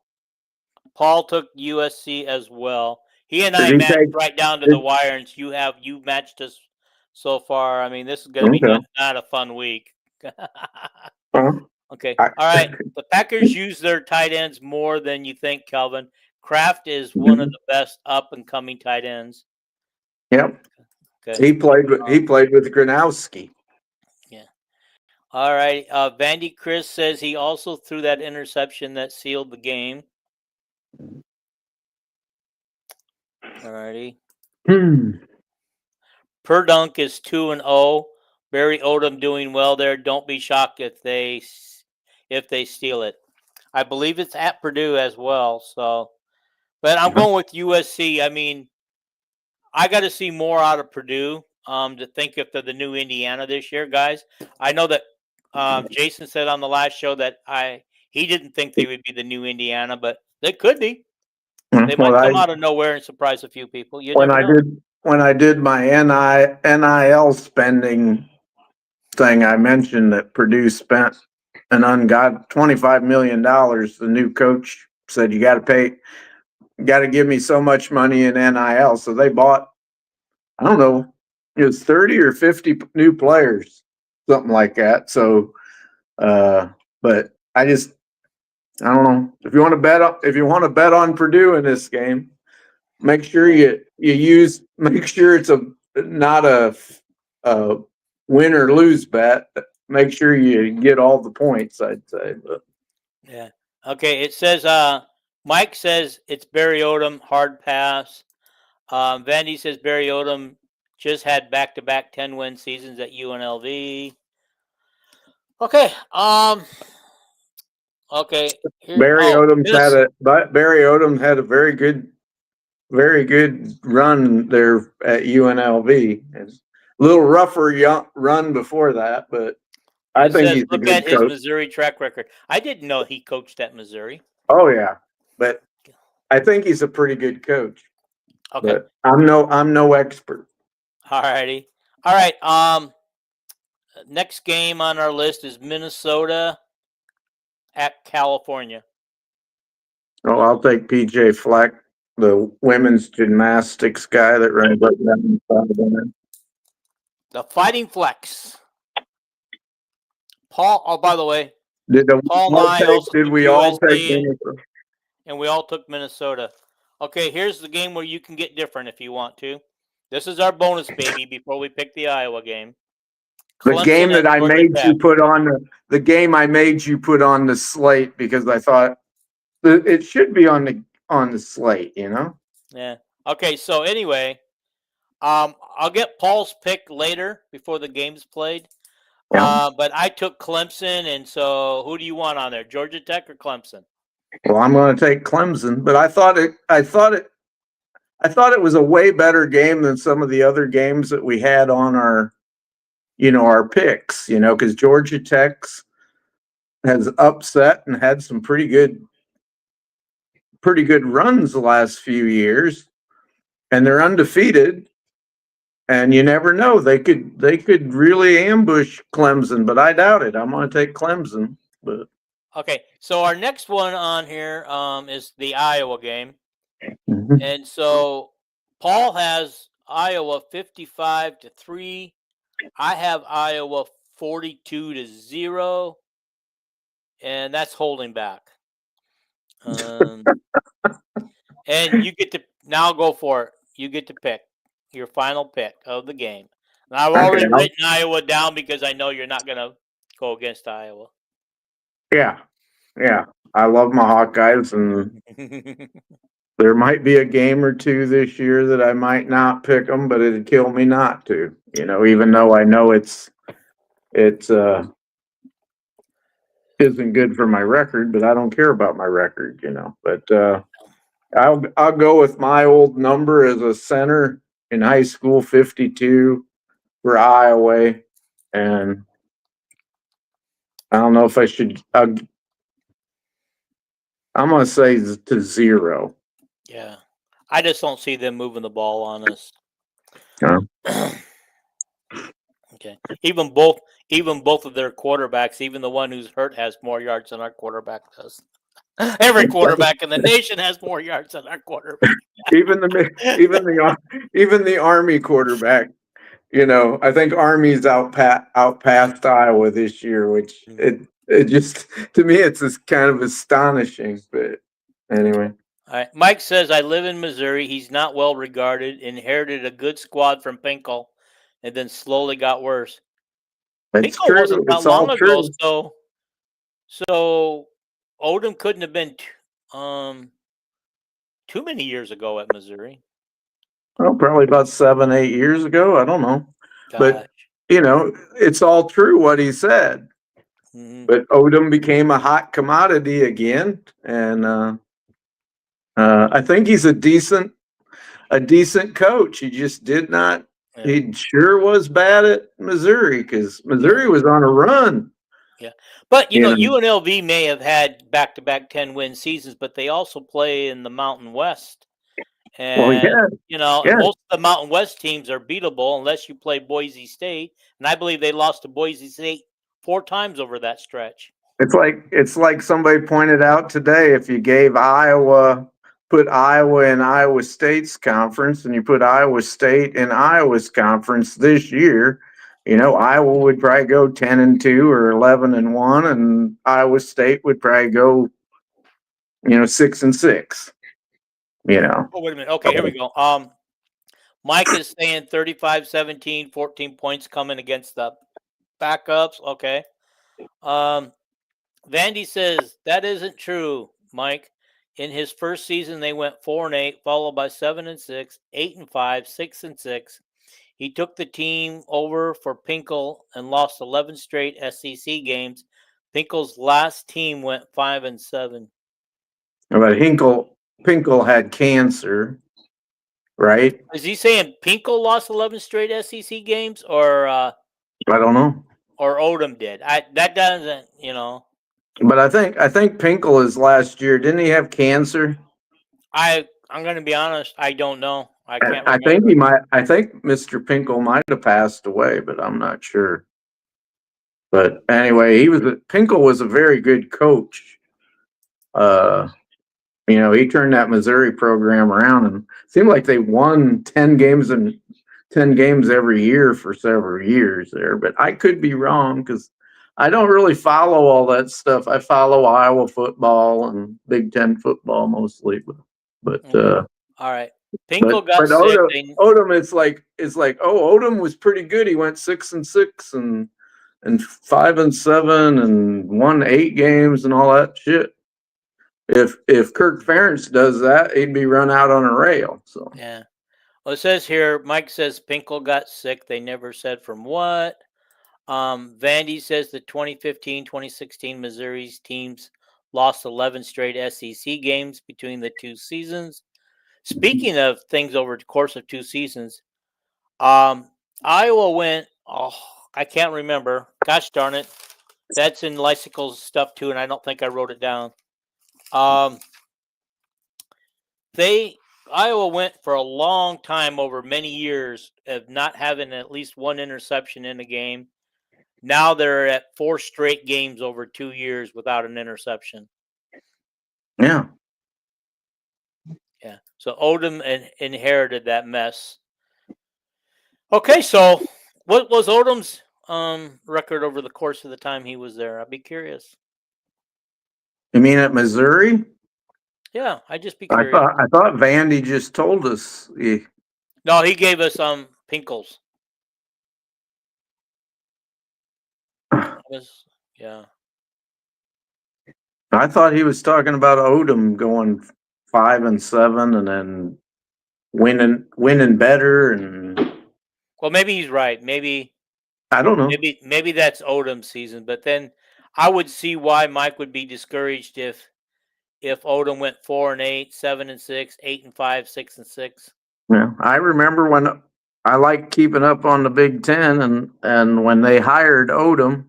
Paul took USC as well. He and I matched right down to the wire, and you matched us so far. I mean, this is going to be not a fun week. Okay. All right. The Packers use their tight ends more than you think, Kelvin. Kraft is one of the best up and coming tight ends. Yep. Okay. He played with Gronowski. Yeah. All right. Vandy Chris says he also threw that interception that sealed the game. All righty. Perdunk is 2-0. Barry Odom doing well there. Don't be shocked if they steal it. I believe it's at Purdue as well. So, but I'm going with USC. I mean, I got to see more out of Purdue to think if they're the new Indiana this year, guys. I know that Jason said on the last show that he didn't think they would be the new Indiana, but they could be. They might come out of nowhere and surprise a few people. When I did my NIL spending thing, I mentioned that Purdue spent an ungodly $25 million. The new coach said, you got to give me so much money in NIL. So they bought, I don't know, it was 30 or 50 new players, something like that. So, but I don't know. If you want to bet on Purdue in this game, make sure make sure it's not a win or lose bet. Make sure you get all the points, I'd say. But yeah. Okay. It says Mike says it's Barry Odom, hard pass. Vandy says Barry Odom just had back-to-back 10-win seasons at UNLV. Okay. Okay. Barry Odom had a very good run there at UNLV. It's a little rougher run before that, but I think he's a good coach. Look at his Missouri track record. I didn't know he coached at Missouri. Oh yeah, but I think he's a pretty good coach. Okay. But I'm no expert. All righty. All right. Next game on our list is Minnesota at California. Oh, I'll take PJ Fleck, the women's gymnastics guy that runs up and down. The Fighting Flex. Paul. Oh, by the way, Paul and I also did we all take Minnesota? And we all took Minnesota. Okay, here's the game where you can get different if you want to. This is our bonus baby before we pick the Iowa game. The game that I made you put on the game I made you put on the slate because I thought it should be on the slate, you know? Yeah. Okay, so anyway, I'll get Paul's pick later before the game's played. Yeah. But I took Clemson, and so who do you want on there? Georgia Tech or Clemson? Well, I'm going to take Clemson, but I thought I thought it was a way better game than some of the other games that we had on our, our picks, because Georgia Tech's has upset and had some pretty good runs the last few years, and they're undefeated. And you never know, they could really ambush Clemson, but I doubt it. I'm going to take Clemson. But Okay, so our next one on here is the Iowa game. Mhm. And so Paul has Iowa 55-3. I have Iowa 42-0. And that's holding back. And you get to now go for it. You get to pick your final pick of the game. And I've already written Iowa down because I know you're not going to go against Iowa. Yeah. I love my Hawkeyes, and there might be a game or two this year that I might not pick them, but it'd kill me not to. Even though I know it's isn't good for my record, but I don't care about my record. But I'll go with my old number as a center in high school, 52 for Iowa, and I don't know if I should. I'm going to say to 0. Yeah. I just don't see them moving the ball on us. Okay. Even both of their quarterbacks, even the one who's hurt, has more yards than our quarterback does. Every quarterback in the nation has more yards than our quarterback. even the Army quarterback. I think Army's outpassed Iowa this year, which it just, to me, it's just kind of astonishing. But anyway. All right. Mike says, I live in Missouri. He's not well regarded, inherited a good squad from Pinkel, and then slowly got worse. It's Pinkel true. wasn't that It's all long ago, true. so Odom couldn't have been too many years ago at Missouri. Well, probably about 7, 8 years ago. I don't know. Gosh. But, it's all true what he said. Mm-hmm. But Odom became a hot commodity again. And I think he's a decent coach. He just did not. Yeah. He sure was bad at Missouri, because Missouri was on a run. Yeah. But, UNLV may have had back-to-back 10-win seasons, but they also play in the Mountain West. And, most of the Mountain West teams are beatable unless you play Boise State. And I believe they lost to Boise State 4 times over that stretch. It's like somebody pointed out today, if you gave put Iowa in Iowa State's conference, and you put Iowa State in Iowa's conference this year, Iowa would probably go 10-2 or 11-1, and Iowa State would probably go, 6-6. Oh, wait a minute. Okay, here we go. Mike is saying 35-17, 14 points coming against the backups. Okay. Vandy says that isn't true, Mike. In his first season, they went 4-8, followed by 7-6, 8-5, 6-6. He took the team over for Pinkel and lost 11 straight SEC games. Pinkel's last team went 5-7. But Pinkel had cancer, right? Is he saying Pinkel lost 11 straight SEC games, or I don't know, or Odom did? That doesn't, But I think Pinkel is last year. Didn't he have cancer? I'm going to be honest. I don't know. I can't. I think he might. I think Mr. Pinkel might have passed away, but I'm not sure. But anyway, Pinkel was a very good coach. He turned that Missouri program around, and it seemed like they won 10 games every year for several years there. But I could be wrong, because I don't really follow all that stuff. I follow Iowa football and Big Ten football mostly. But all right. Pinkel got sick. Odom, it's like, Odom was pretty good. He went 6-6 and 5-7 and won 8 games and all that shit. If Kirk Ferentz does that, he'd be run out on a rail. So yeah. Well, it says here, Mike says Pinkel got sick. They never said from what. Vandy says the 2015-2016 Missouri's teams lost 11 straight SEC games between the 2 seasons. Speaking of things over the course of 2 seasons, Iowa went. Oh, I can't remember. Gosh darn it! That's in Lysicle's stuff too, and I don't think I wrote it down. Iowa went for a long time over many years of not having at least one interception in a game. Now they're at 4 straight games over 2 years without an interception. Yeah. Yeah. So Odom inherited that mess. Okay, so what was Odom's record over the course of the time he was there? I'd be curious. You mean at Missouri? Yeah, I'd just be curious. I thought Vandy just told us. No, he gave us Pinkles. Yeah. I thought he was talking about Odom going 5-7 and then winning better, and Well, maybe he's right. Maybe I don't know. Maybe that's Odom's season, but then I would see why Mike would be discouraged if Odom went 4-8, 7-6, 8-5, 6-6. Yeah, I remember when I liked keeping up on the Big Ten, and when they hired Odom,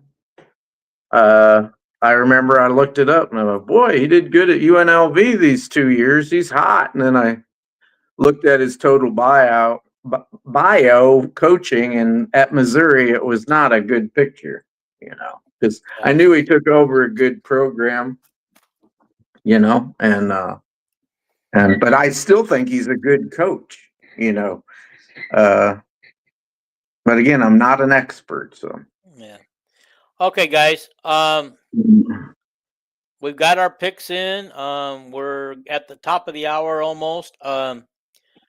I remember I looked it up and I thought, boy, he did good at UNLV these 2 years. He's hot. And then I looked at his total bio coaching, and at Missouri, it was not a good picture, because I knew he took over a good program, and but I still think he's a good coach, but again, I'm not an expert, so. Yeah. Okay, guys. We've got our picks in. We're at the top of the hour almost.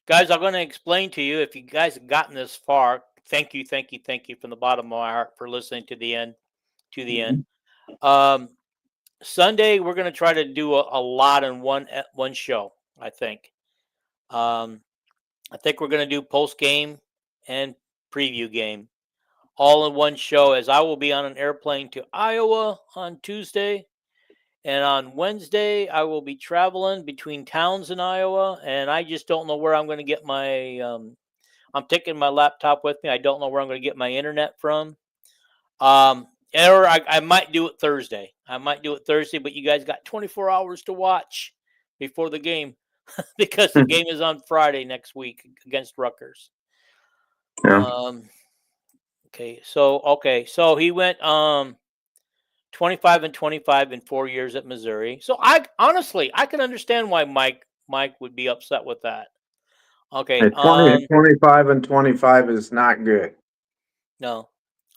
Guys, I'm going to explain to you, if you guys have gotten this far, thank you from the bottom of my heart for listening to the end. Sunday, we're going to try to do a lot in one show, I think. I think we're going to do post game and preview game all in one show, as I will be on an airplane to Iowa on Tuesday. And on Wednesday, I will be traveling between towns in Iowa, and I just don't know where I'm going to get my I'm taking my laptop with me. I don't know where I'm going to get my internet from. Or I might do it Thursday. But you guys got 24 hours to watch before the game because the game is on Friday next week against Rutgers. Yeah. So he went 25-25 in 4 years at Missouri. So I can understand why Mike would be upset with that. Okay. 25-25 is not good. No.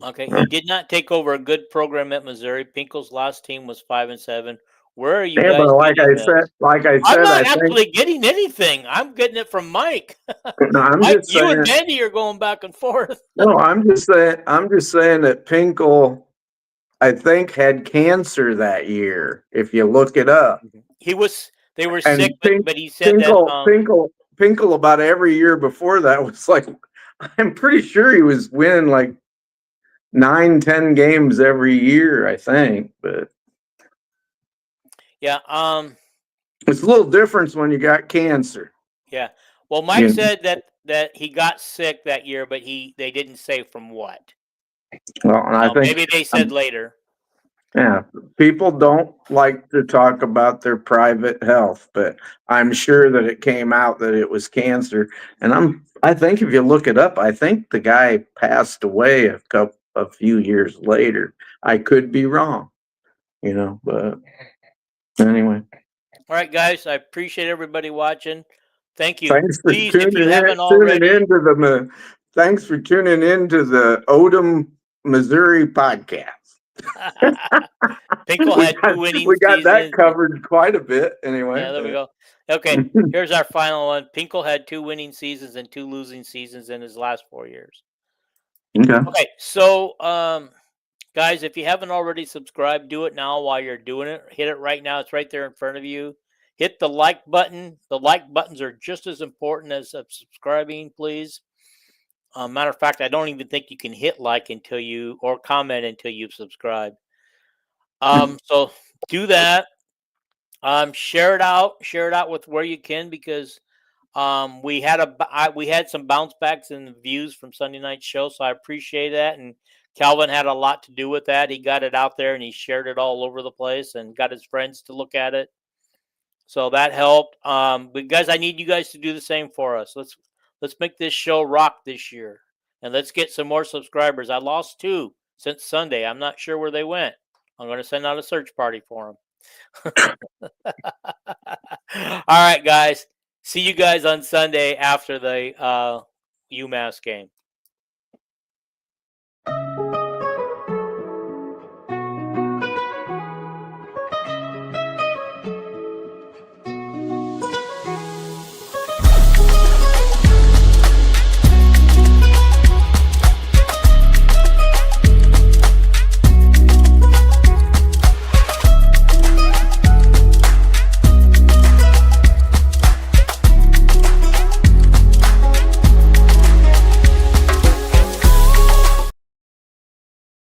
Okay. He did not take over a good program at Missouri. Pinkel's last team was 5-7. Where are you guys? But like I said, I'm not actually getting anything. I'm getting it from Mike. No, I'm Mike, just saying, you and Mandy are going back and forth. No, I'm just saying that Pinkel, I think, had cancer that year. If you look it up, they were sick, but he said Pinkel about every year before that was like, I'm pretty sure he was winning like 9-10 games every year, I think, but yeah, it's a little different when you got cancer. Yeah. Well, Mike said that he got sick that year, but they didn't say from what. Well, and I think maybe they said later. Yeah, people don't like to talk about their private health, but I'm sure that it came out that it was cancer. And I think if you look it up, I think the guy passed away a few years later. I could be wrong, but anyway. All right, guys, I appreciate everybody watching. Thank you. Thanks for Please, if you haven't already, thanks for tuning in to the Odom, Missouri podcast. Pinkel had 2 winning seasons. We got that covered quite a bit anyway. Yeah, there we go. Okay, here's our final one. Pinkel had 2 winning seasons and 2 losing seasons in his last 4 years. Okay, so guys, if you haven't already subscribed, do it now while you're doing it. Hit it right now. It's right there in front of you. Hit the like button. The like buttons are just as important as subscribing, please. Matter of fact, I don't even think you can hit like or comment until you've subscribed. So do that. Share it out with where you can, because We had some bounce backs in the views from Sunday night show, so I appreciate that. And Calvin had a lot to do with that. He got it out there and he shared it all over the place and got his friends to look at it. So that helped. But guys, I need you guys to do the same for us. Let's make this show rock this year, and let's get some more subscribers. I lost 2 since Sunday. I'm not sure where they went. I'm going to send out a search party for them. All right, guys. See you guys on Sunday after the UMass game.